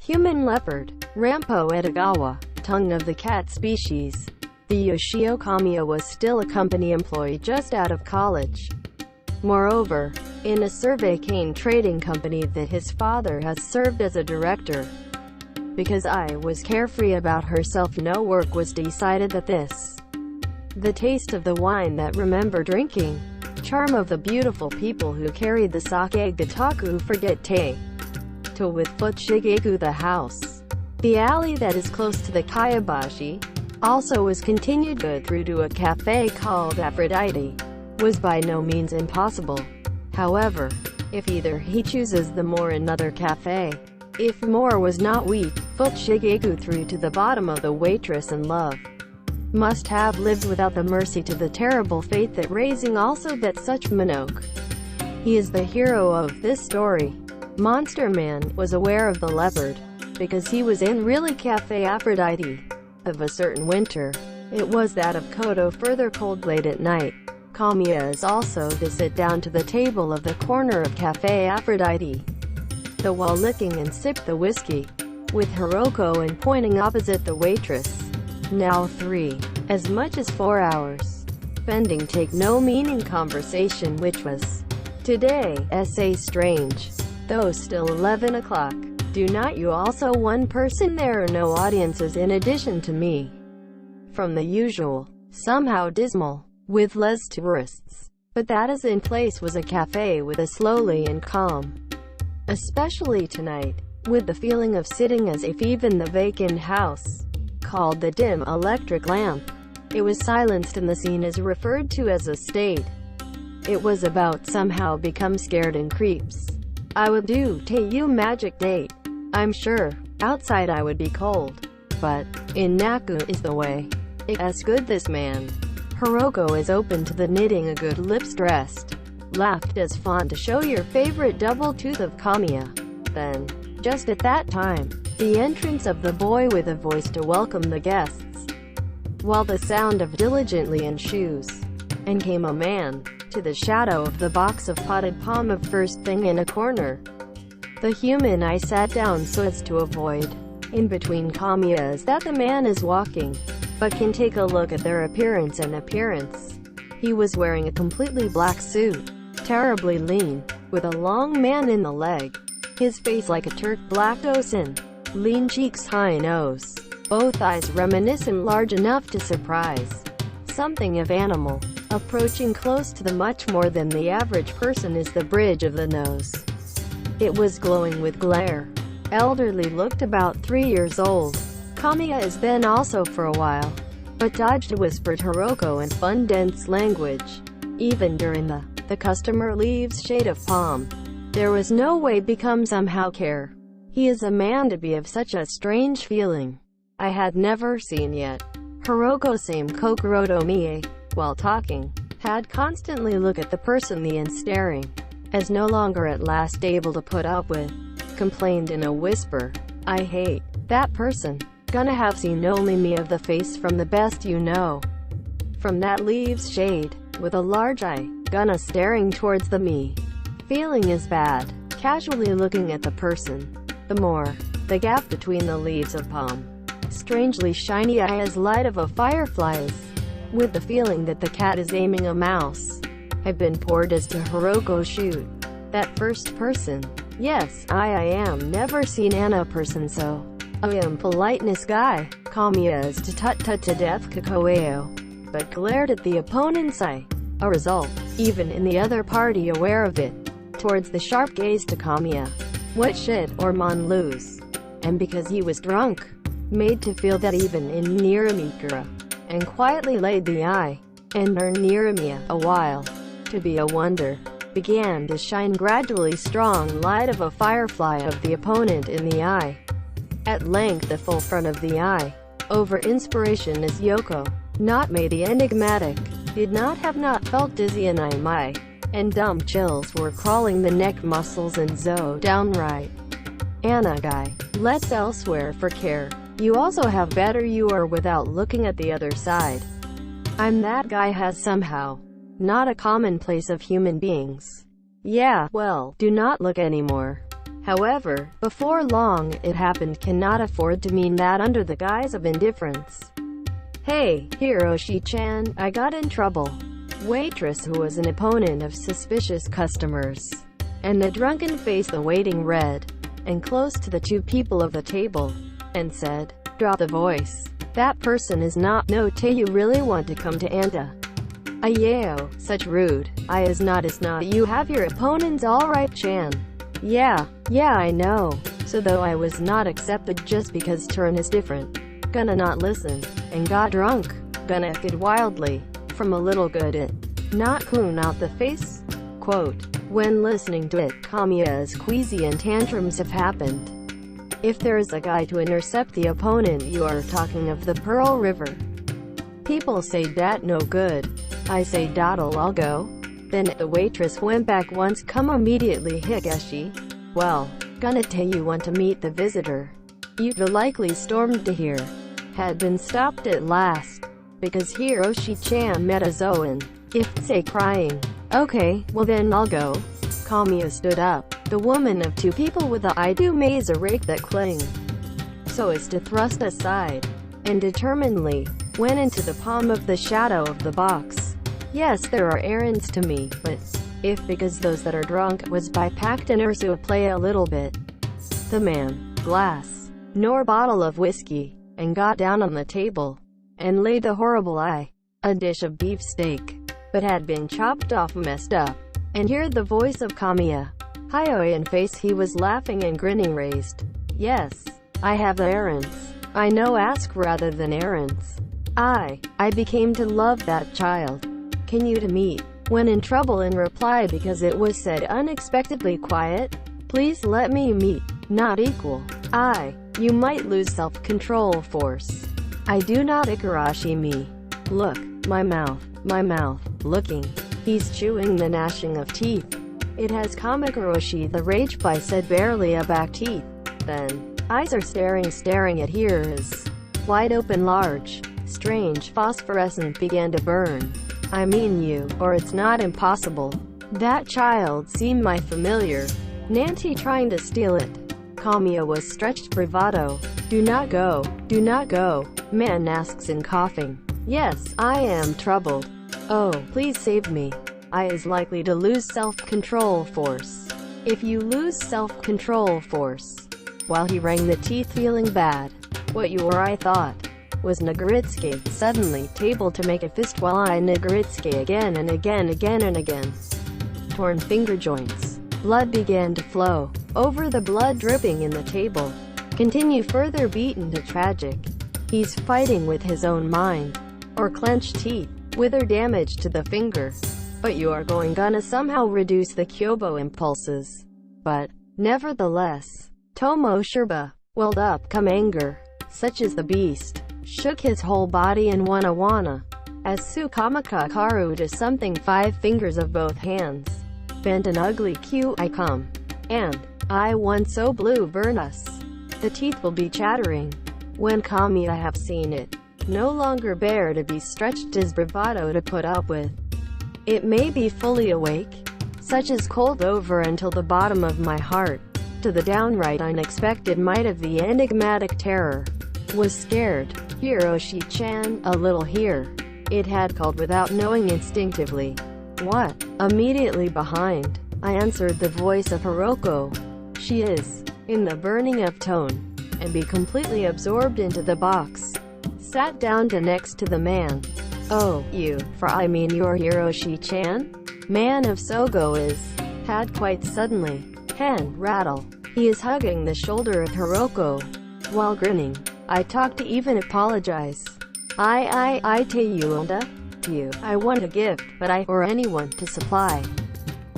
Human leopard, Rampo Edogawa, tongue of the cat species. The Yoshio Kamiya was still a company employee just out of college. Moreover, in a survey cane trading company that his father has served as a director. Because I was carefree about herself, no work was decided that this. The taste of the wine that remember drinking. Charm of the beautiful people who carried the sake gataku forget te. To with foot shigeku the house. The alley that is close to the Kayabashi also was continued good through to a cafe called Aphrodite. Was by no means impossible. However, if either he chooses the more another cafe. If more was not weak, foot shigeku through to the bottom of the waitress and love. Must have lived without the mercy to the terrible fate that raising also that such Minoke. He is the hero of this story. Monster Man was aware of the leopard, because he was in really Cafe Aphrodite. Of a certain winter, it was that of Koto further cold late at night. Kamiya is also to sit down to the table of the corner of Cafe Aphrodite. The while licking and sip the whiskey, with Hiroko and pointing opposite the waitress. Now 3, as much as 4 hours. Spending take no meaning conversation which was, today, essay strange. Though still 11 o'clock. Do not you also one person there are no audiences in addition to me. From the usual, somehow dismal, with less tourists. But that is in place was a cafe with a slowly and calm. Especially tonight, with the feeling of sitting as if even the vacant house, called the dim electric lamp, it was silenced and the scene is referred to as a state. It was about somehow become scared and creeps. I would do you magic date. I'm sure, outside I would be cold. But, in Naku is the way. It's good this man. Hiroko is open to the knitting a good lips dressed. Laughed as fond to show your favorite double tooth of Kamiya. Then, just at that time, the entrance of the boy with a voice to welcome the guests. While the sound of diligently in shoes. And came a man, to the shadow of the box of potted palm of first thing in a corner. The human eye sat down so as to avoid. In between Kamiya is that the man is walking, but can take a look at their appearance and appearance. He was wearing a completely black suit, terribly lean, with a long man in the leg. His face like a Turk black dosen, lean cheeks, high nose, both eyes reminiscent large enough to surprise. Something of animal. Approaching close to the much more than the average person is the bridge of the nose. It was glowing with glare. Elderly looked about 3 years old. Kamiya is then also for a while, but dodged whispered Hiroko in fun dense language. Even during the customer leaves shade of palm. There was no way become somehow care. He is a man to be of such a strange feeling. I had never seen yet. Hiroko same kokoroto mie. While talking, had constantly look at the person the and staring, as no longer at last able to put up with, complained in a whisper, I hate that person, gonna have seen only me of the face from the best you know. From that leaves shade, with a large eye, gonna staring towards the me. Feeling is bad, casually looking at the person. The more, the gap between the leaves of palm. Strangely shiny eye as light of a firefly's. With the feeling that the cat is aiming a mouse. Have been poured as to Hiroko shoot. That first person. Yes, I am never seen Anna person so. I am politeness guy. Kamiya is to tut-tut to death kakoeo. But glared at the opponent's eye. A result, even in the other party aware of it. Towards the sharp gaze to Kamiya. What shit or mon lose. And because he was drunk. Made to feel that even in Niramikura. And quietly laid the eye, and her Niramiya, a while, to be a wonder, began to shine gradually strong light of a firefly of the opponent in the eye. At length the full front of the eye, over inspiration is Yoko, not made the enigmatic, did not have not felt dizzy and I and dumb chills were crawling the neck muscles and zo downright. Anna guy, let's elsewhere for care. You also have better you are without looking at the other side. I'm that guy has somehow. Not a commonplace of human beings. Yeah, well, do not look anymore. However, before long, it happened cannot afford to mean that under the guise of indifference. "Hey, Hiroshi-chan, I got in trouble." Waitress, who was an opponent of suspicious customers, and the drunken face the waiting red, and close to the two people of the table, and said, "Drop the voice. That person is not no te you really want to come to Anta." Ayao, such rude. Is not you have your opponents alright Chan. Yeah, I know. So though I was not accepted just because turn is different. Gonna not listen, and got drunk. Gonna act wildly, from a little good it. Not coon out the face? Quote, when listening to it, Kamiya's queasy and tantrums have happened. If there is a guy to intercept the opponent, you are talking of the Pearl River. People say dat no good. I say dat'll all go. Then the waitress went back once come immediately Higashi. Well, gonna tell you want to meet the visitor. You the likely stormed to here. Had been stopped at last. Because Hiroshi-chan met a Zoan. If say crying. Okay, well then I'll go. Kamiya stood up. The woman of two people with the I do maze a rake that cling. So as to thrust aside. And determinedly, went into the palm of the shadow of the box. Yes, there are errands to me, but if because those that are drunk was by packed and ursu play a little bit. The man, glass, nor bottle of whiskey, and got down on the table, and laid the horrible a dish of beef steak, but had been chopped off messed up. And hear the voice of Kamiya. Hyoin face he was laughing and grinning raised. Yes, I have the errands. I know ask rather than errands. I became to love that child. Can you to meet? When in trouble in reply because it was said unexpectedly quiet. Please let me meet. Not equal. You might lose self-control force. I do not Ikarashi me. Look, my mouth, looking. He's chewing the gnashing of teeth. It has Kamikaroshi the rage by said barely a back teeth. Then, eyes are staring at his wide open large, strange phosphorescent began to burn. I mean you, or it's not impossible. That child seemed my familiar. Nanti trying to steal it. Kamiya was stretched bravado. Do not go, man asks in coughing. Yes, I am troubled. Oh, please save me. I is likely to lose self-control force. If you lose self-control force. While he rang the teeth feeling bad. What you or I thought was Nagaritsuke, suddenly table to make a fist while I Nagaritsuke again and again. Torn finger joints. Blood began to flow. Over the blood dripping in the table. Continue further beaten to tragic. He's fighting with his own mind. Or clenched teeth. Wither damage to the finger. But you are gonna somehow reduce the Kyobo impulses. But, nevertheless, Tomo Shirba, welled up come anger. Such is the beast. Shook his whole body and wana. As Sukamaka Karu to something 5 fingers of both hands. Bent an ugly Q I come. And, I want so blue burn us. The teeth will be chattering. When Kamiya have seen it. No longer bear to be stretched his bravado to put up with. It may be fully awake. Such as cold over until the bottom of my heart. To the downright unexpected might of the enigmatic terror. Was scared. Hiroshi-chan, a little here. It had called without knowing instinctively. What? Immediately behind. I answered the voice of Hiroko. She is, in the burning of tone, and be completely absorbed into the box. Sat down to next to the man. Oh, you, for I mean your Hiroshi-chan? Man of Sogo is, had quite suddenly, hen, rattle. He is hugging the shoulder of Hiroko, while grinning. I talk to even apologize. I tell you Onda, you, I want a gift, but I, or anyone, to supply.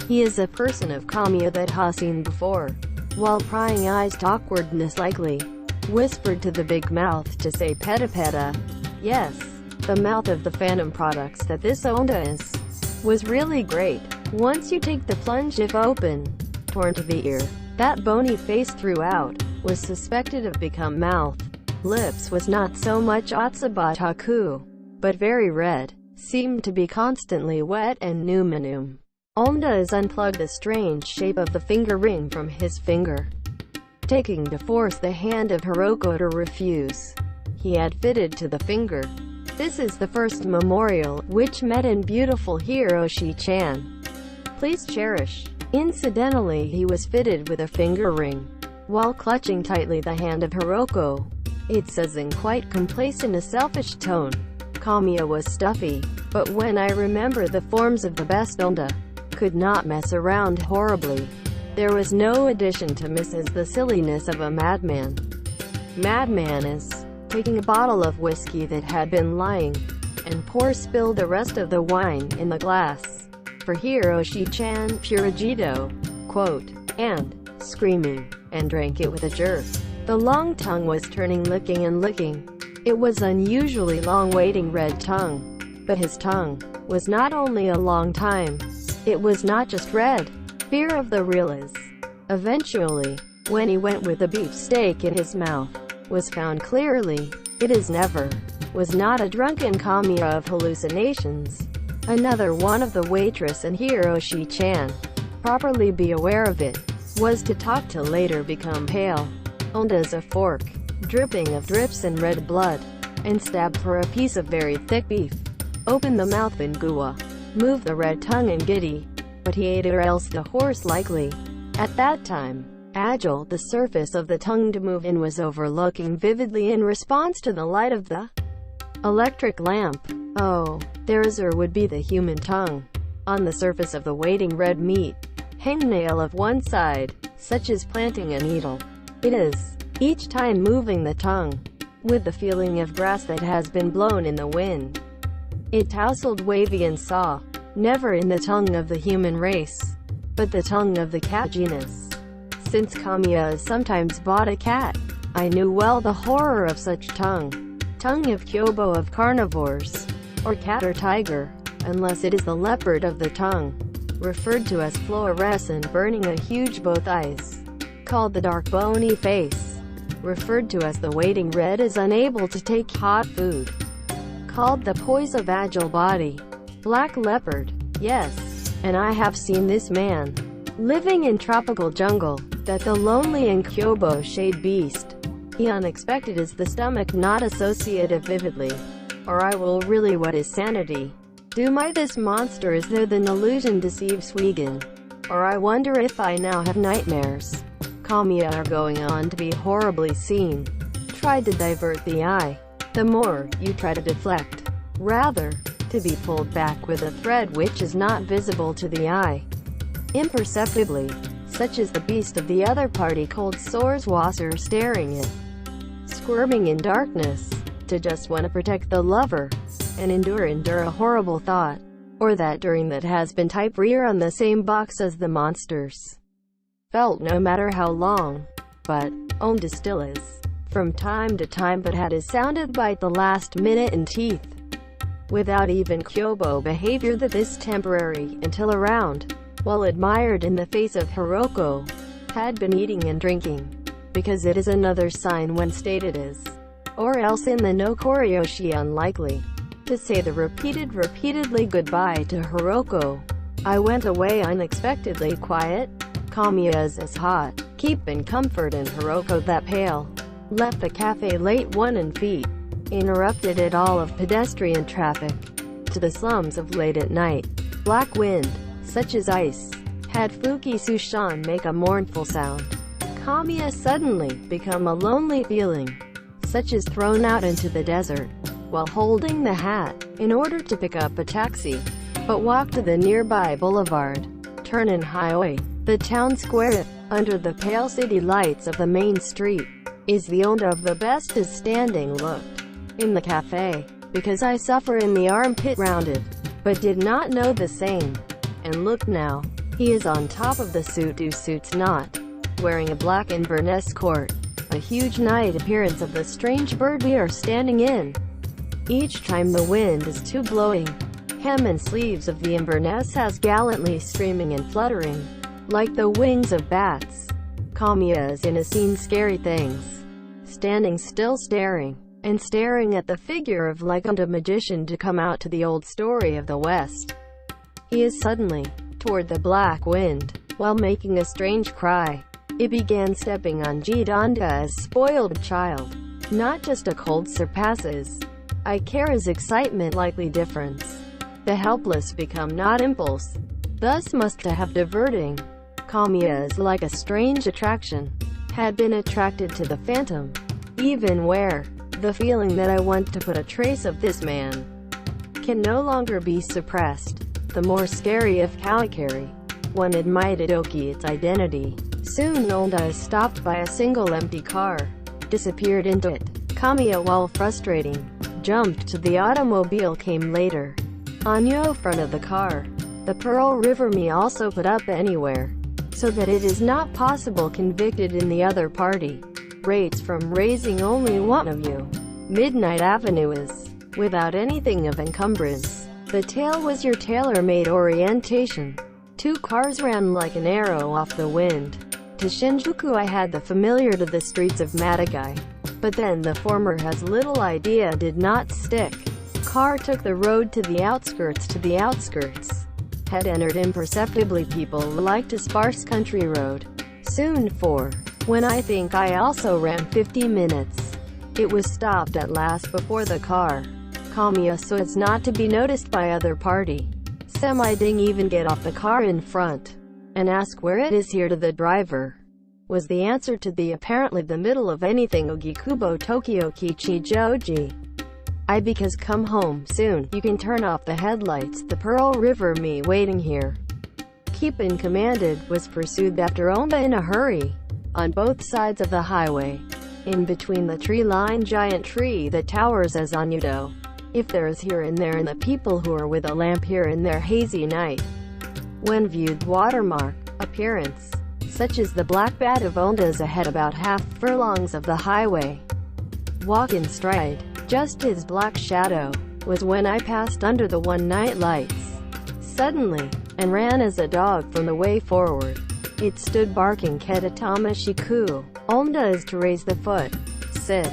He is a person of Kamiya that has seen before. While prying eyes to awkwardness likely, whispered to the big mouth to say peta. Yes, the mouth of the phantom products that this Onda is, was really great. Once you take the plunge if open, torn to the ear, that bony face throughout, was suspected of become mouth. Lips was not so much Otsubataku, but very red, seemed to be constantly wet and numinum. Onda is unplugged the strange shape of the finger ring from his finger, taking to force the hand of Hiroko to refuse. He had fitted to the finger. This is the first memorial, which met in beautiful Hiroshi-chan. Please cherish. Incidentally, he was fitted with a finger ring, while clutching tightly the hand of Hiroko. It says in quite complacent a selfish tone. Kamiya was stuffy, but when I remember the forms of the best Onda, could not mess around horribly. There was no addition to Mrs. the silliness of a madman. Madman is taking a bottle of whiskey that had been lying, and spill the rest of the wine in the glass. For Hiroshi-chan, Purigito, quote, and screaming, and drank it with a jerk. The long tongue was turning, licking and licking. It was unusually long, waiting red tongue. But his tongue was not only a long time. It was not just red. Fear of the real is. Eventually, when he went with the beefsteak in his mouth, was found clearly. It is never. Was not a drunken Kamiya of hallucinations. Another one of the waitress and Hiroshi-chan. Properly be aware of it. Was to talk till later become pale. Onda's a fork, dripping of drips and red blood, and stabbed for a piece of very thick beef. Open the mouth and gua. Move the red tongue and giddy. But he ate it, or else the horse likely. At that time, agile, the surface of the tongue to move in was overlooking vividly in response to the light of the electric lamp. Oh, there is or would be the human tongue. On the surface of the waiting red meat, hangnail of one side, such as planting a needle. It is, each time moving the tongue, with the feeling of grass that has been blown in the wind. It tousled wavy and saw, never in the tongue of the human race, but the tongue of the cat genus. Since Kamiya sometimes bought a cat, I knew well the horror of such tongue. Tongue of Kyobo of carnivores, or cat or tiger, unless it is the leopard of the tongue, referred to as fluorescent, burning a huge both eyes, called the dark bony face, referred to as the waiting red, is unable to take hot food, called the poise of agile body, black leopard. Yes, and I have seen this man, living in tropical jungle, that the lonely and Kyobo shade beast. He unexpected is the stomach, not associative vividly, or I will really, what is sanity? Do my this monster is there than illusion deceives Swegan? Or I wonder if I now have nightmares. Kamiya are going on to be horribly seen. Tried to divert the eye. The more you try to deflect, rather, to be pulled back with a thread which is not visible to the eye. Imperceptibly, such as the beast of the other party, cold sores Wasser staring it, squirming in darkness, to just want to protect the lover, and endure a horrible thought, or that during that has been type rear on the same box as the monsters. Felt no matter how long, but, Onda still is, from time to time, but had his sounded bite the last minute in teeth. Without even Kyobo behavior that is temporary, until around, while admired in the face of Hiroko, had been eating and drinking, because it is another sign when stated is, or else in the no Koryoshi unlikely, to say the repeatedly goodbye to Hiroko. I went away unexpectedly quiet. Kamiya is hot, keep in comfort, and Hiroko that pale. Left the cafe late one and feet. Interrupted it all of pedestrian traffic. To the slums of late at night. Black wind, such as ice, had Fuki Sushan make a mournful sound. Kamiya suddenly become a lonely feeling, such as thrown out into the desert, while holding the hat, in order to pick up a taxi, but walk to the nearby boulevard, turn in highway, the town square, under the pale city lights of the main street. Is the Onda of the best is standing looked in the cafe, because I suffer in the armpit rounded, but did not know the same, and look now, he is on top of the suits not, wearing a black Inverness coat, a huge night appearance of the strange bird we are standing in. Each time the wind is too blowing, hem and sleeves of the Inverness has gallantly streaming and fluttering, like the wings of bats. Kamiya is in a scene scary things, standing still staring, and staring at the figure of like a magician to come out to the old story of the West. He is suddenly toward the black wind, while making a strange cry. It began stepping on Jidanda as spoiled child. Not just a cold surpasses. I care as excitement likely difference. The helpless become not impulse. Thus must to have diverting. Kamiya is like a strange attraction. Had been attracted to the phantom. Even where the feeling that I want to put a trace of this man can no longer be suppressed. The more scary of Kalikari. One admitted Oki its identity. Soon Onda is stopped by a single empty car. Disappeared into it. Kamiya, while frustrating, jumped to the automobile came later. Anyo front of the car. The Pearl River me also put up anywhere. So that it is not possible convicted in the other party. Rates from raising only one of you. Midnight Avenue is, without anything of encumbrance. The tail was your tailor-made orientation. 2 cars ran like an arrow off the wind. To Shinjuku I had the familiar to the streets of Matagai. But then the former has little idea did not stick. Car took the road to the outskirts Had entered imperceptibly people liked a sparse country road. Soon 4. When I think I also ran 50 minutes. It was stopped at last before the car. Kamiya so as not to be noticed by other party. Semi-ding even get off the car in front. And ask where it is here to the driver. Was the answer to the apparently the middle of anything Ogikubo Tokyo Kichi Joji. I because come home soon, you can turn off the headlights, the Pearl River me waiting here. Keepin commanded, was pursued after Onda in a hurry. On both sides of the highway. In between the tree-lined giant tree that towers as Anyudo. If there is here and there and the people who are with a lamp here in their hazy night. When viewed watermark, appearance, such as the black bat of Onda's ahead about half furlongs of the highway. Walk in stride. Just his black shadow, was when I passed under the one-night lights. Suddenly, and ran as a dog from the way forward. It stood barking Ketatama Shiku. Onda is to raise the foot. Sit,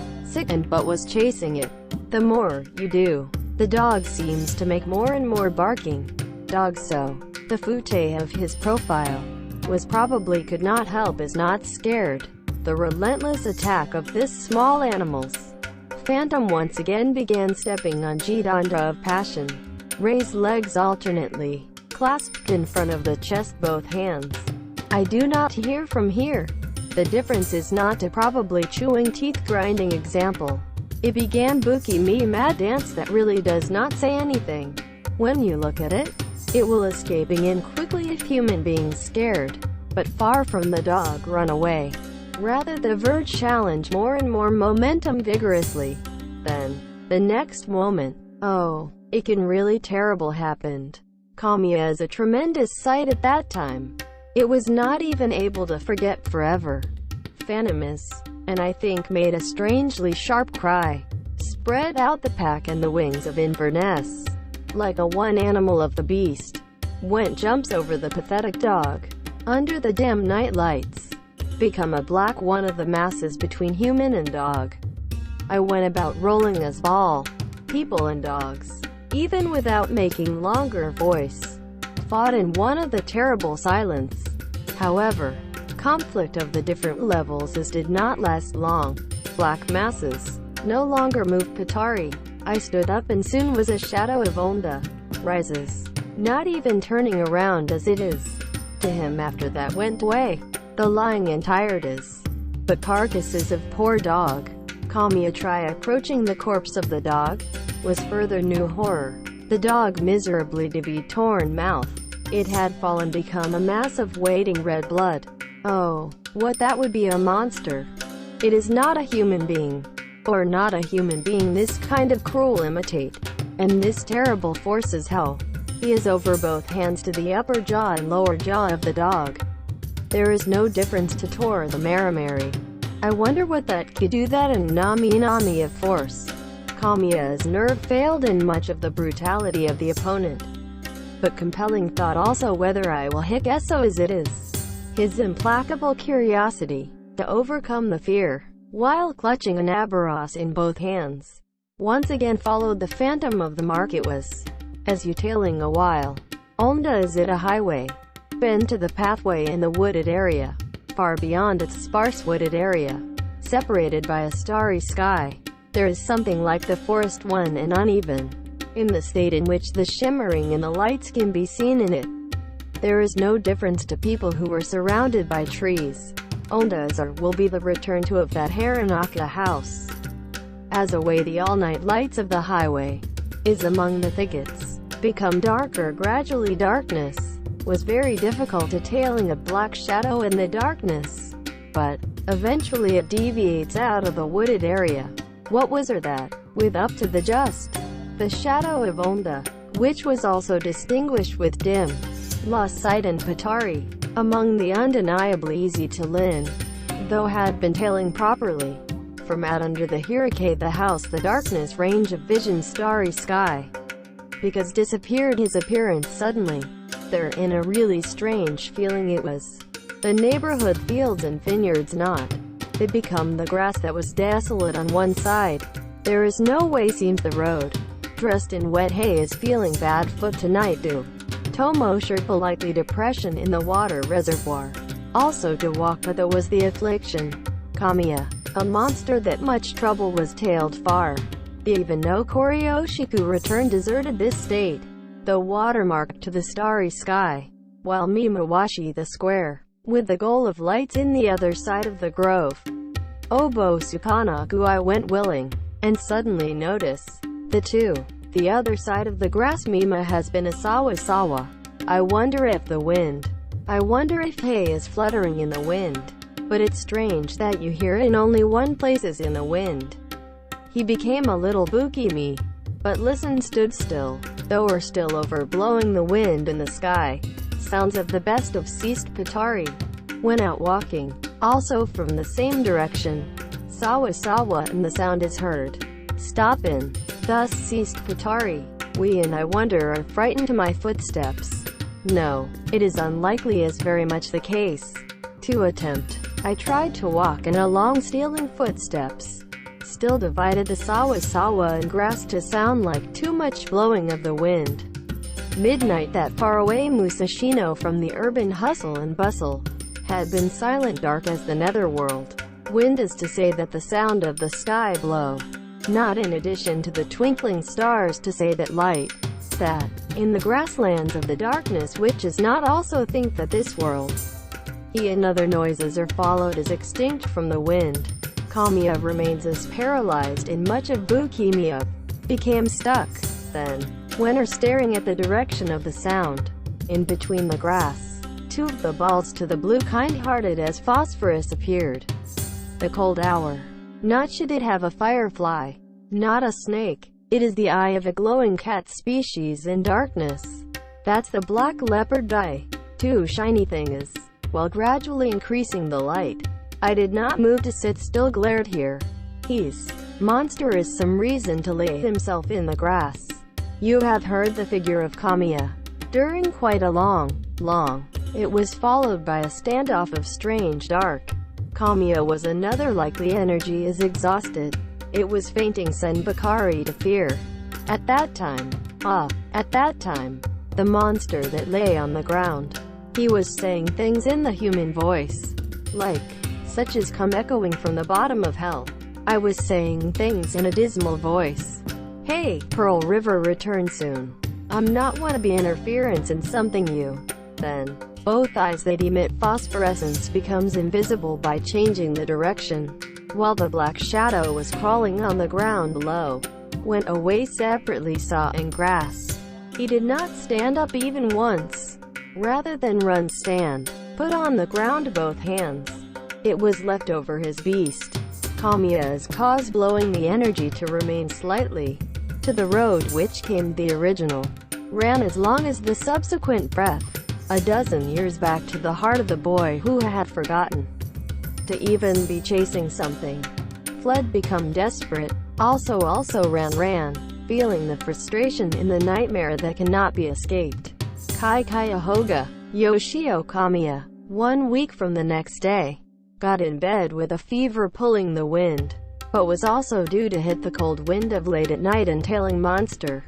and but was chasing it. The more you do, the dog seems to make more and more barking. Dog so. The fute of his profile, was probably could not help is not scared. The relentless attack of this small animals. Phantom once again began stepping on Jidanda of passion. Raised legs alternately, clasped in front of the chest both hands. I do not hear from here. The difference is not a probably chewing teeth grinding example. It began Buki me mad dance that really does not say anything. When you look at it, it will escaping in quickly if human beings scared. But far from the dog run away. Rather the verge challenge more and more momentum vigorously. Then, the next moment, oh, it can really terrible happened. Kamiya is a tremendous sight at that time. It was not even able to forget forever. Phantom is, and I think made a strangely sharp cry. Spread out the pack and the wings of Inverness. Like a one animal of the beast. Went jumps over the pathetic dog. Under the dim night lights. Become a black one of the masses between human and dog. I went about rolling as ball, people and dogs, even without making longer voice, fought in one of the terrible silence. However, conflict of the different levels is did not last long. Black masses no longer moved Patari. I stood up and soon was a shadow of Onda. Rises, not even turning around as it is. To him after that went away. The lying and tired is, but carcasses of poor dog. Kamiya try approaching the corpse of the dog, was further new horror. The dog miserably to be torn mouth. It had fallen become a mass of waiting red blood. Oh, what that would be a monster. It is not a human being. Or not a human being this kind of cruel imitate. And this terrible force is hell. He is over both hands to the upper jaw and lower jaw of the dog. There is no difference to Tor the Marimari. I wonder what that could do that in Nami of force. Kamiya's nerve failed in much of the brutality of the opponent. But compelling thought also whether I will hit Esso as it is. His implacable curiosity, to overcome the fear, while clutching an Aberos in both hands. Once again followed the phantom of the market was, as you tailing a while. Onda is it a highway. bend to the pathway in the wooded area, far beyond its sparse wooded area, separated by a starry sky. There is something like the forest one and uneven, in the state in which the shimmering in the lights can be seen in it. There is no difference to people who are surrounded by trees. Onda's or will be the return to of that Haranaka house. As a way the all-night lights of the highway is among the thickets, become darker gradually. Darkness was very difficult to tailing a black shadow in the darkness, but eventually it deviates out of the wooded area. What was her that, with up to the just, the shadow of Onda, which was also distinguished with dim, lost sight and Patari, among the undeniably easy to learn, though had been tailing properly, from out under the Hirake the house the darkness range of vision starry sky, because disappeared his appearance suddenly. There in a really strange feeling it was. The neighborhood fields and vineyards not. They become the grass that was desolate on one side. There is no way seems the road. Dressed in wet hay is feeling bad foot tonight do. Tomo shirt politely depression in the water reservoir. Also to walk but that was the affliction. Kamiya, a monster that much trouble was tailed far. The even no Korioshiku returned deserted this state, though watermarked to the starry sky, while Mimawashi the square, with the goal of lights in the other side of the grove. Obo Sukanaku I went willing, and suddenly notice, the other side of the grass Mima has been a sawa. I wonder if the wind. I wonder if hay is fluttering in the wind. But it's strange that you hear it in only one place is in the wind. He became a little bukimi, but listened stood still, though are still overblowing the wind in the sky. Sounds of the best of ceased Patari. Went out walking, also from the same direction. Sawa and the sound is heard. Stop in. Thus ceased Patari. We and I wonder are frightened to my footsteps. No, it is unlikely as very much the case. To attempt. I tried to walk in along stealing footsteps. Still divided the sawa and grass to sound like too much blowing of the wind. Midnight that far away Musashino from the urban hustle and bustle had been silent dark as the netherworld. Wind is to say that the sound of the sky blow. Not in addition to the twinkling stars to say that light, that, in the grasslands of the darkness which is not also think that this world, and other noises are followed as extinct from the wind. Kamiya remains as paralyzed in much of Bukimiya, became stuck, then, when her staring at the direction of the sound, in between the grass, two of the balls to the blue kind-hearted as phosphorus appeared. The cold hour. Not should it have a firefly, not a snake. It is the eye of a glowing cat species in darkness. That's the black leopard eye. Two shiny things. While gradually increasing the light, I did not move to sit still glared here. He's monster is some reason to lay himself in the grass. You have heard the figure of Kamiya. During quite a long, it was followed by a standoff of strange dark. Kamiya was another likely energy is exhausted. It was fainting Senbakari to fear. At that time, the monster that lay on the ground. He was saying things in the human voice, like, such as come echoing from the bottom of hell. I was saying things in a dismal voice. Hey, Pearl River return soon. I'm not wanna be interference in something you. Then, both eyes that emit phosphorescence becomes invisible by changing the direction, while the black shadow was crawling on the ground below. Went away separately saw and grass. He did not stand up even once. Rather than run stand, put on the ground both hands. It was left over his beast. Kamiya's cause blowing the energy to remain slightly to the road which came the original. Ran as long as the subsequent breath. A dozen years back to the heart of the boy who had forgotten to even be chasing something. Fled become desperate. Also ran, feeling the frustration in the nightmare that cannot be escaped. Kai Cuyahoga, Yoshio Kamiya, 1 week from the next day. Got in bed with a fever pulling the wind, but was also due to hit the cold wind of late at night entailing monster.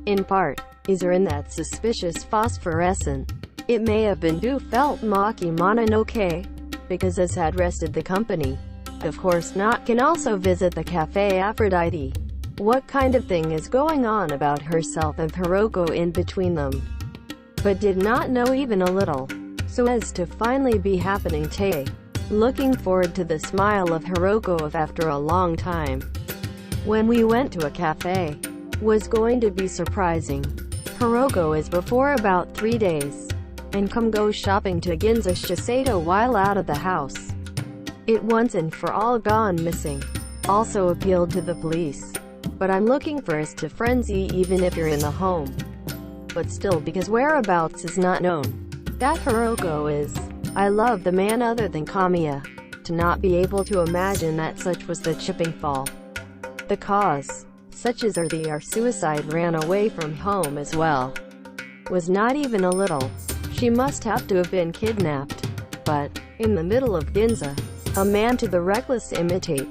In part, is in that suspicious phosphorescent It may have been Do felt Maki Mononoke, because as had rested the company. Of course not. Can also visit the Cafe Aphrodite. What kind of thing is going on about herself and Hiroko in between them? But did not know even a little. So as to finally be happening today. Looking forward to the smile of Hiroko of after a long time. When we went to a cafe. Was going to be surprising. Hiroko is before about 3 days. And come go shopping to Ginza Shiseido while out of the house. It once and for all gone missing. Also appealed to the police. But I'm looking for us to frenzy even if you're in the home. But still because whereabouts is not known. That Hiroko is. I love the man other than Kamiya. To not be able to imagine that such was the chipping fall. The cause, such as our suicide ran away from home as well. Was not even a little. She must have to have been kidnapped. But, in the middle of Ginza, a man to the reckless imitate.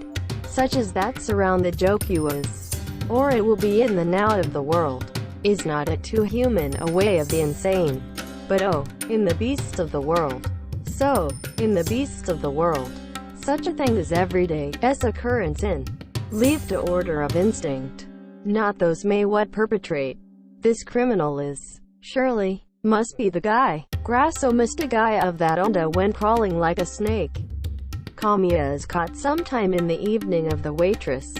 Such as that surround the joke you was. Or it will be in the now of the world. Is not it too human a way of the insane? But oh, in the beasts of the world. So, in the beasts of the world, such a thing is everyday occurrence in leave to order of instinct. Not those may what perpetrate. This criminal is, surely, must be the guy. Grasso missed a guy of that onda when crawling like a snake. Kamiya is caught sometime in the evening of the waitress.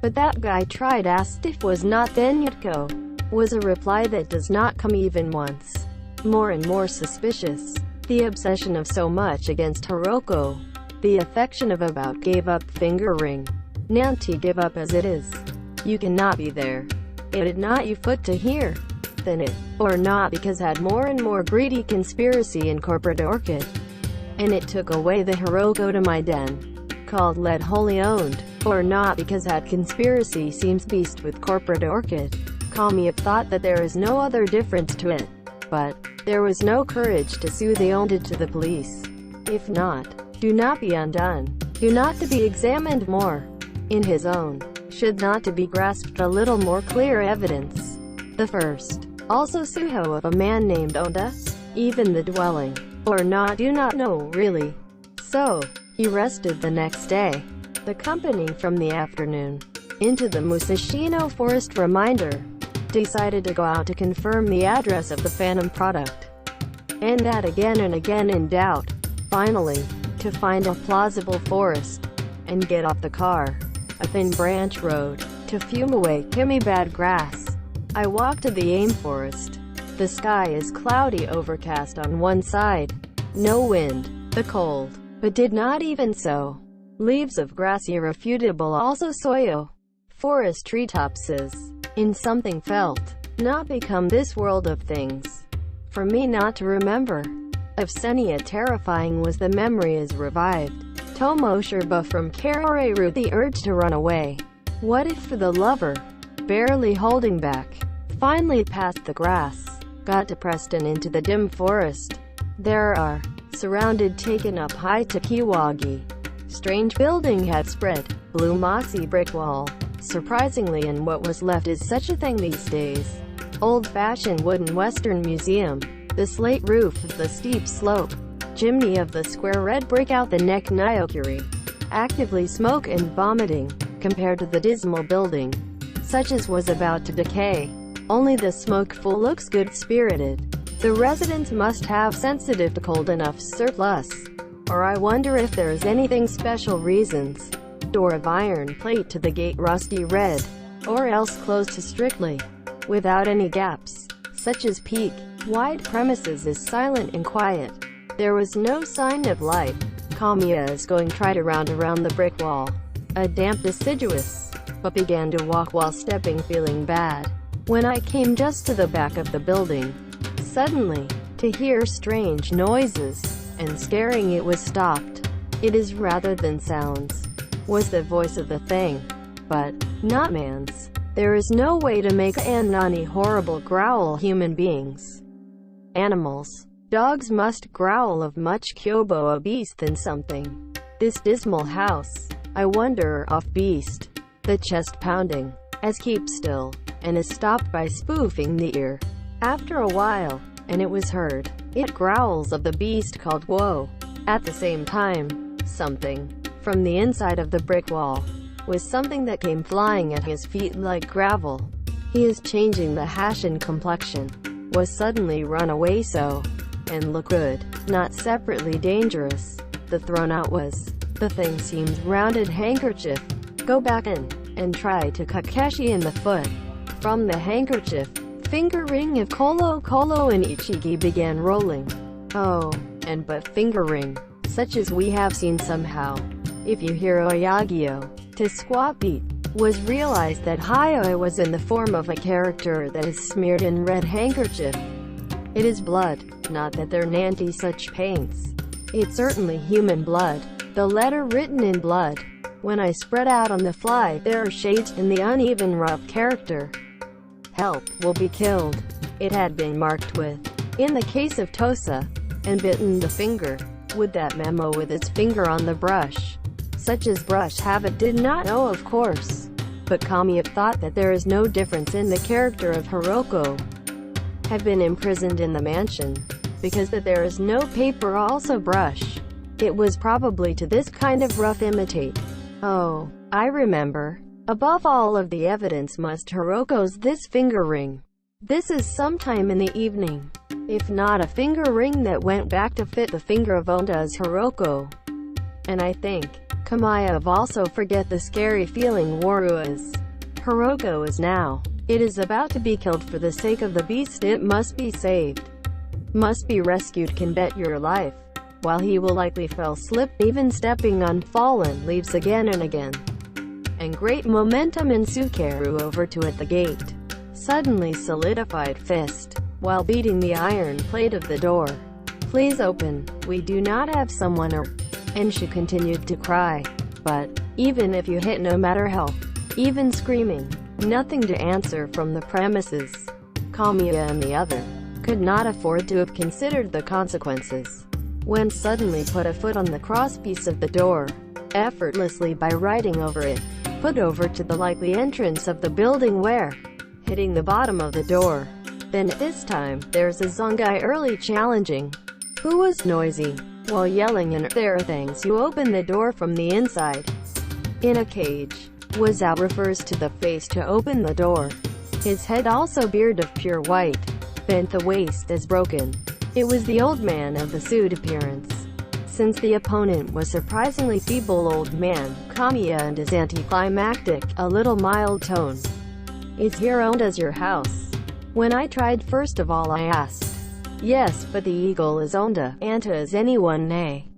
But that guy tried asked if was not then Yutko. Was a reply that does not come even once. More and more suspicious. The obsession of so much against Hiroko. The affection of about gave up finger ring. Nanti give up as it is. You cannot be there. It did not you foot to hear. Then it, or not because had more and more greedy conspiracy in corporate orchid. And it took away the Hiroko to my den. Called lead wholly owned. Or not because had conspiracy seems beast with corporate orchid. Kamiya thought that there is no other difference to it. But, there was no courage to sue the owned to the police. If not, do not be undone. Do not to be examined more. In his own, should not to be grasped a little more clear evidence. The first, also Suho of a man named Onda. Even the dwelling, or not do not know really. So, he rested the next day. The company from the afternoon, into the Musashino forest reminder. Decided to go out to confirm the address of the phantom product. And that again and again in doubt. Finally, to find a plausible forest. And get off the car. A thin branch road. To fume away Kimmy bad grass. I walk to the AIM forest. The sky is cloudy overcast on one side. No wind. The cold. But did not even so. Leaves of grass irrefutable also soyo. Forest treetops is. In something felt, not become this world of things. For me not to remember. Of Senia terrifying was the memory is revived. Tomo Sherba from Karoreru the urge to run away. What if for the lover? Barely holding back. Finally past the grass. Got depressed and into the dim forest. There are, surrounded taken up high to Kiwagi. Strange building had spread, blue mossy brick wall. Surprisingly and what was left is such a thing these days. Old-fashioned wooden Western museum. The slate roof of the steep slope. Chimney of the square red brick out the neck Nyokuri. Actively smoke and vomiting, compared to the dismal building. Such as was about to decay. Only the smokeful looks good-spirited. The residents must have sensitive to cold enough surplus. Or I wonder if there is anything special reasons. Door of iron plate to the gate rusty red, or else closed to strictly, without any gaps, such as peak. Wide premises is silent and quiet. There was no sign of light. Kamiya is going tried around the brick wall. A damp deciduous, but began to walk while stepping feeling bad. When I came just to the back of the building, suddenly, to hear strange noises, and scaring it was stopped. It is rather than sounds. Was the voice of the thing, but not man's. There is no way to make an nani horrible growl human beings. Animals. Dogs must growl of much kyobo a beast than something. This dismal house, I wonder off beast. The chest pounding, as keep still, and is stopped by spoofing the ear. After a while, and it was heard, It growls of the beast called Whoa. At the same time, something from the inside of the brick wall was something that came flying at his feet like gravel. He is changing the hash in complexion. Was suddenly run away so. And look good, not separately dangerous. The thrown out was. The thing seemed rounded handkerchief. Go back in, and try to Kakashi in the foot. From the handkerchief, finger ring of Kolo Kolo and Ichigi began rolling. Oh, and but finger ring, such as we have seen somehow. If you hear Oyagio, to squat beat, was realized that Hayoi was in the form of a character that is smeared in red handkerchief. It is blood, not that they're nanty such paints. It's certainly human blood, the letter written in blood. When I spread out on the fly, there are shades in the uneven rough character. Help, will be killed. It had been marked with, in the case of Tosa, and bitten the finger, with that memo with its finger on the brush. Such as brush habit did not know of course. But Kamiya thought that there is no difference in the character of Hiroko. Have been imprisoned in the mansion, because that there is no paper also brush. It was probably to this kind of rough imitate. Oh, I remember. Above all of the evidence must Hiroko's this finger ring. This is sometime in the evening. If not a finger ring that went back to fit the finger of Onda's Hiroko. And I think, Kamiya also forget the scary feeling Waru is. Hiroko is now. It is about to be killed for the sake of the beast. It must be saved. Must be rescued, can bet your life. While he will likely fell slip, even stepping on fallen leaves again and again. And great momentum in Sukeru over to at the gate. Suddenly solidified fist, while beating the iron plate of the door. Please open, we do not have someone or... And she continued to cry. But, even if you hit no matter how, even screaming, nothing to answer from the premises. Kamiya and the other could not afford to have considered the consequences. When suddenly put a foot on the crosspiece of the door, effortlessly by riding over it, put over to the likely entrance of the building where, hitting the bottom of the door. Then at this time, there's a Zongai early challenging, who was noisy, while yelling and there are things you open the door from the inside. In a cage. Was out refers to the face to open the door. His head also beard of pure white. Bent the waist as broken. It was the old man of the suit appearance. Since the opponent was surprisingly feeble old man, Kamiya and his anticlimactic, a little mild tone. Is here owned as your house? When I tried first of all I asked. Yes, but the eagle is Onda, Anta is anyone nay.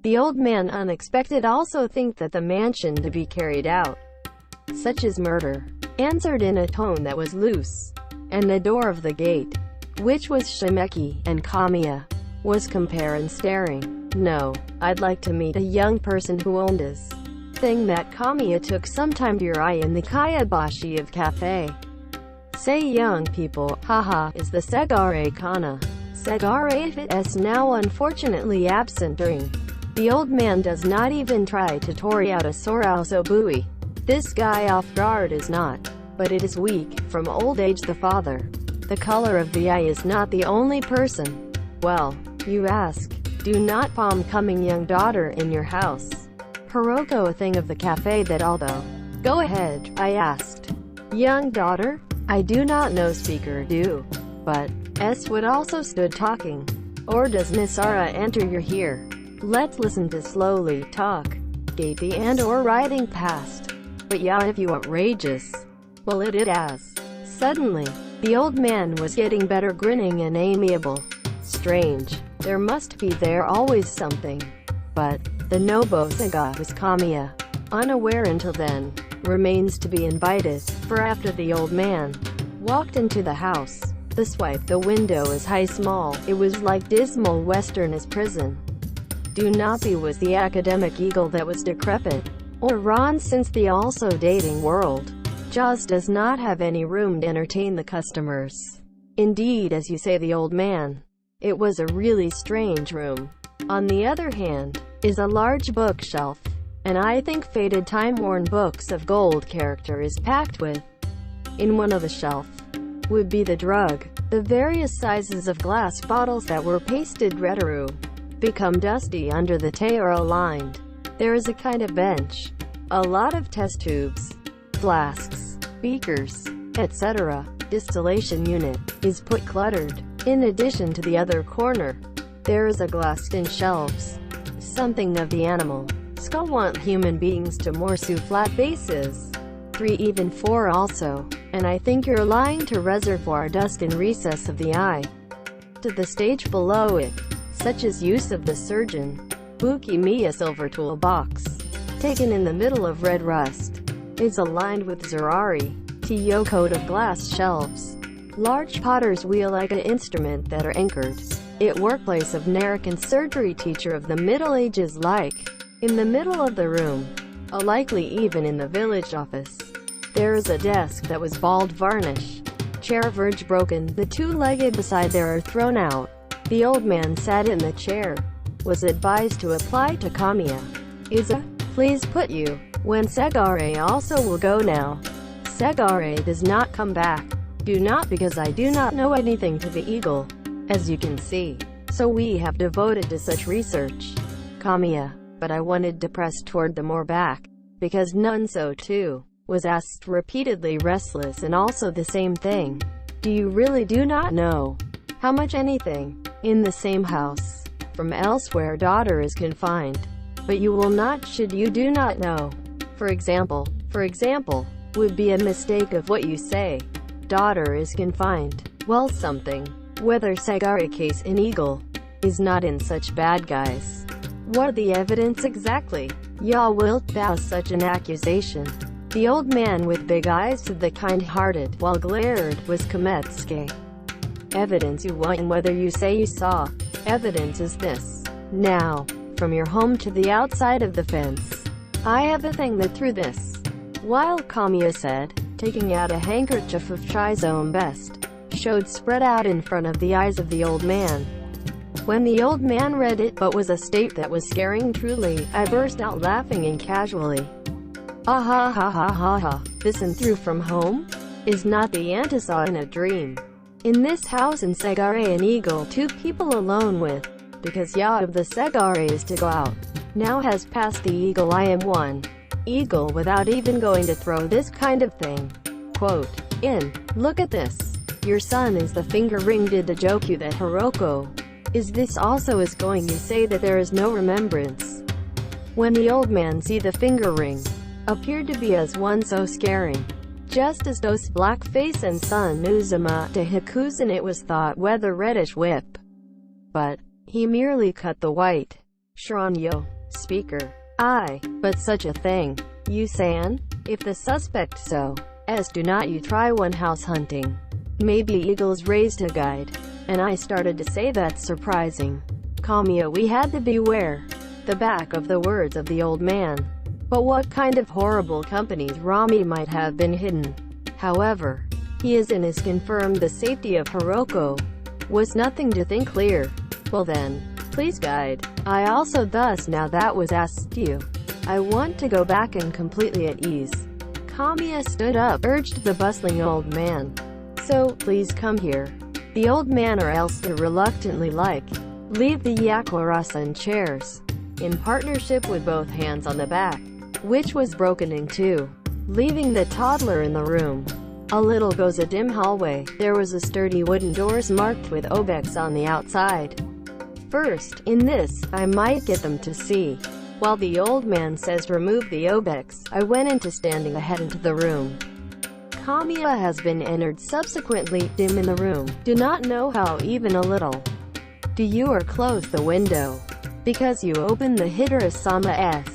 The old man unexpected also think that the mansion to be carried out, such as murder, answered in a tone that was loose. And the door of the gate, which was Shimeki, and Kamiya, was compare and staring. No, I'd like to meet a young person who owned his thing that Kamiya took some time to your eye in the Kayabashi of cafe. Say young people, haha, is the Segare Kana. Segare is now unfortunately absent during. The old man does not even try to tori out a Sorao Bui. This guy off guard is not. But it is weak, from old age the father. The color of the eye is not the only person. Well, you ask, do not palm coming young daughter in your house. Hiroko a thing of the cafe that although. Go ahead, I asked. Young daughter? I do not know speaker do. But, S would also stood talking. Or does Nisara enter your here? Let's listen to slowly talk. Gatey and or riding past. But yeah if you outrageous. Well it as. Suddenly, the old man was getting better grinning and amiable. Strange. There must be there always something. But, the Nobo Saga was Kamiya. Unaware until then. Remains to be invited, for after the old man walked into the house, the swipe the window is high small, it was like dismal western as prison. Do not be was the academic eagle that was decrepit, or Ron since the also dating world. Jaws does not have any room to entertain the customers. Indeed as you say the old man. It was a really strange room. On the other hand, is a large bookshelf. And I think faded time-worn books of gold character is packed with. In one of the shelf, would be the drug. The various sizes of glass bottles that were pasted red become dusty under the tay are aligned. There is a kind of bench. A lot of test tubes, flasks, beakers, etc. Distillation unit is put cluttered. In addition to the other corner, there is a glass-tin shelves. Something of the animal skull want human beings to more sue flat bases. 3 even 4 also. And I think you're lying to reservoir dust in recess of the eye. To the stage below it, such as use of the surgeon. Buki Miya silver toolbox, taken in the middle of red rust, is aligned with Zerari, TO coat of glass shelves. Large potter's wheel like an instrument that are anchored. It workplace of American surgery teacher of the Middle Ages like. In the middle of the room, a likely even in the village office, there is a desk that was bald varnish. Chair verge broken, the two-legged beside there are thrown out. The old man sat in the chair. Was advised to apply to Kamiya. Iza, please put you. When Segare also will go now. Segare does not come back. Do not because I do not know anything to the eagle. As you can see. So we have devoted to such research. Kamiya, but I wanted to press toward the more back. Because none so too. Was asked repeatedly restless and also the same thing. Do you really do not know? How much anything? In the same house. From elsewhere daughter is confined. But you will not should you do not know. For example, would be a mistake of what you say. Daughter is confined. Well something. Whether Segare case in Eagle is not in such bad guys. What the evidence exactly? Ya wilt thou such an accusation? The old man with big eyes to the kind-hearted, while glared, was Kometsuke. Evidence you want and whether you say you saw. Evidence is this. Now, from your home to the outside of the fence. I have a thing that through this. While Kamiya said, taking out a handkerchief of Chai's own best, showed spread out in front of the eyes of the old man. When the old man read it but was a state that was scaring truly, I burst out laughing and casually. Ah ha ha ha ha ha, this and through from home? Is not the antisaw in a dream? In this house in Segare and Eagle 2 people alone with, because Ya of the Segare is to go out. Now has passed the Eagle I am one. Eagle without even going to throw this kind of thing. Quote, look at this. Your son is the finger ring did the joke you that Hiroko. Is this also is going you say that there is no remembrance? When the old man see the finger ring, appeared to be as one so scaring. Just as those black face and son Uzuma to Hikusen it was thought whether reddish whip. But, he merely cut the white. Shranyo, speaker. Aye, but such a thing. You san? If the suspect so, as do not you try one house hunting. Maybe eagles raised a guide. And I started to say that's surprising. Kamiya we had to beware. The back of the words of the old man. But what kind of horrible companies Rami might have been hidden. However, he is and is confirmed the safety of Hiroko. Was nothing to think clear. Well then, please guide. I also thus now that was asked you. I want to go back and completely at ease. Kamiya stood up, urged the bustling old man. So, please come here. The old man or else to reluctantly like, leave the yakuarasa chairs. In partnership with both hands on the back, which was broken in two, leaving the toddler in the room. A little goes a dim hallway. There was a sturdy wooden doors marked with obex on the outside. First, in this, I might get them to see. While the old man says remove the obex, I went into standing ahead into the room. Kamiya has been entered subsequently, dim in the room. Do not know how even a little. Do you or close the window? Because you open the Hidara-sama S.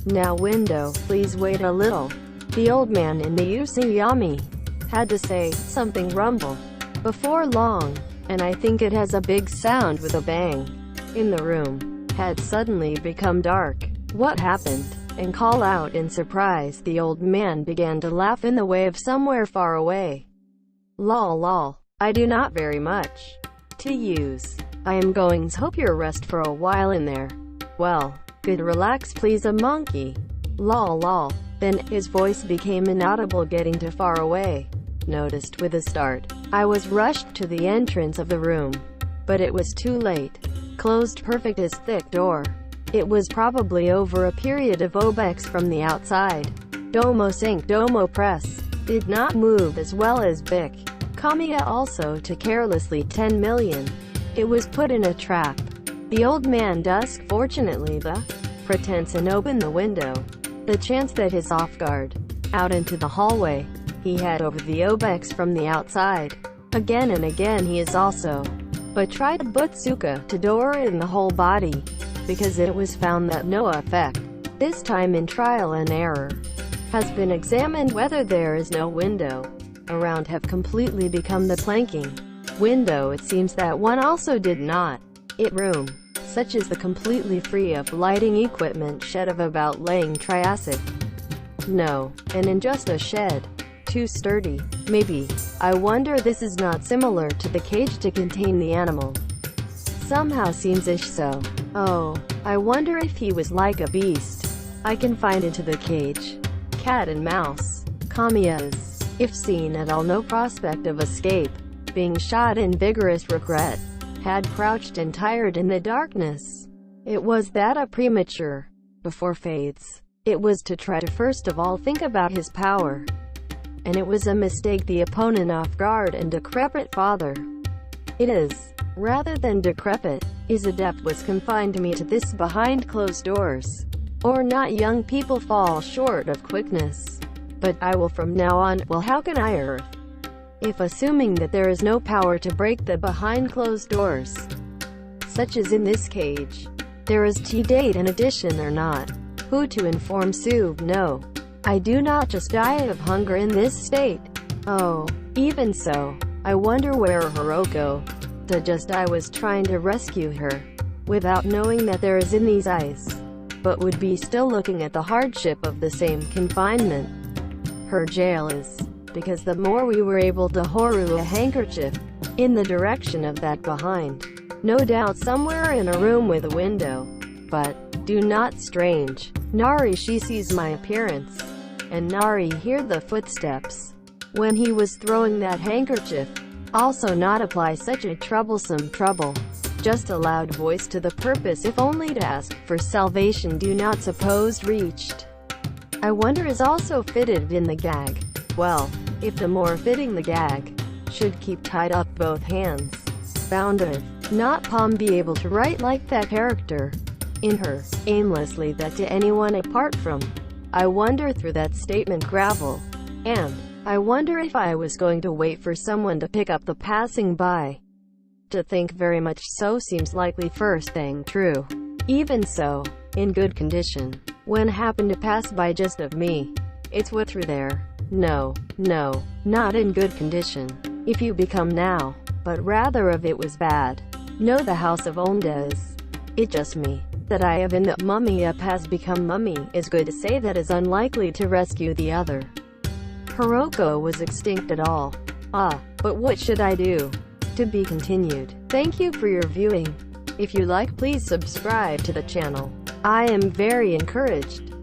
Now window, please wait a little. The old man in the Usuyami had to say something rumble. Before long, and I think it has a big sound with a bang. In the room, had suddenly become dark. What happened? And call out in surprise. The old man began to laugh in the way of somewhere far away. Lol lol. I do not very much to use. I am going to hope your rest for a while in there. Well, good relax please a monkey. Lol lol. Then, his voice became inaudible getting too far away. noticed with a start. I was rushed to the entrance of the room, but it was too late. Closed perfect as thick door. It was probably over a period of obex from the outside. Domo sink, domo press. Did not move as well as Bic. Kamiya also to carelessly 10 million. It was put in a trap. The old man dusk fortunately the pretense and opened the window. The chance that his off guard. Out into the hallway. He had over the obex from the outside. Again and again he is also. But tried Butsuka to door in the whole body. Because it was found that no effect. This time in trial and error. Has been examined whether there is no window around have completely become the planking window. It seems that one also did not. It room, such as the completely free of lighting equipment shed of about laying Triassic. No, and in just a shed. Too sturdy, maybe. I wonder this is not similar to the cage to contain the animal. Somehow seems-ish so. Oh, I wonder if he was like a beast. I can find into the cage. Cat and mouse. Kamiya's, if seen at all no prospect of escape. Being shot in vigorous regret. Had crouched and tired in the darkness. It was that a premature, before fades. It was to try to first of all think about his power. And it was a mistake the opponent off guard and decrepit father. It is, rather than decrepit, his adept was confined to me to this behind closed doors. Or not young people fall short of quickness. But I will from now on, well how can I earth? If assuming that there is no power to break the behind closed doors, such as in this cage, there is T-date in addition or not. Who to inform Sue? No. I do not just die of hunger in this state. Oh, even so, I wonder where Hiroko. I was trying to rescue her, without knowing that there is in these eyes, but would be still looking at the hardship of the same confinement. Her jail is, because the more we were able to horu a handkerchief, in the direction of that behind. No doubt somewhere in a room with a window. But, do not strange. Nari she sees my appearance. And Nari heard the footsteps. When he was throwing that handkerchief. Also not apply such a troublesome trouble. Just a loud voice to the purpose if only to ask for salvation do not suppose reached. I wonder is also fitted in the gag. Well, if the more fitting the gag, should keep tied up both hands. Bound of, not palm be able to write like that character. In her, aimlessly that to anyone apart from. I wonder through that statement gravel. And, I wonder if I was going to wait for someone to pick up the passing by. To think very much so seems likely first thing true. Even so, in good condition. When happened to pass by just of me. It's what through there. No, not in good condition. If you become now, but rather of it was bad. No the house of Ondes. It just me. That I have in the mummy up has become mummy is good to say that is unlikely to rescue the other. Hiroko was extinct at all. Ah, but what should I do? To be continued. Thank you for your viewing. If you like please subscribe to the channel. I am very encouraged.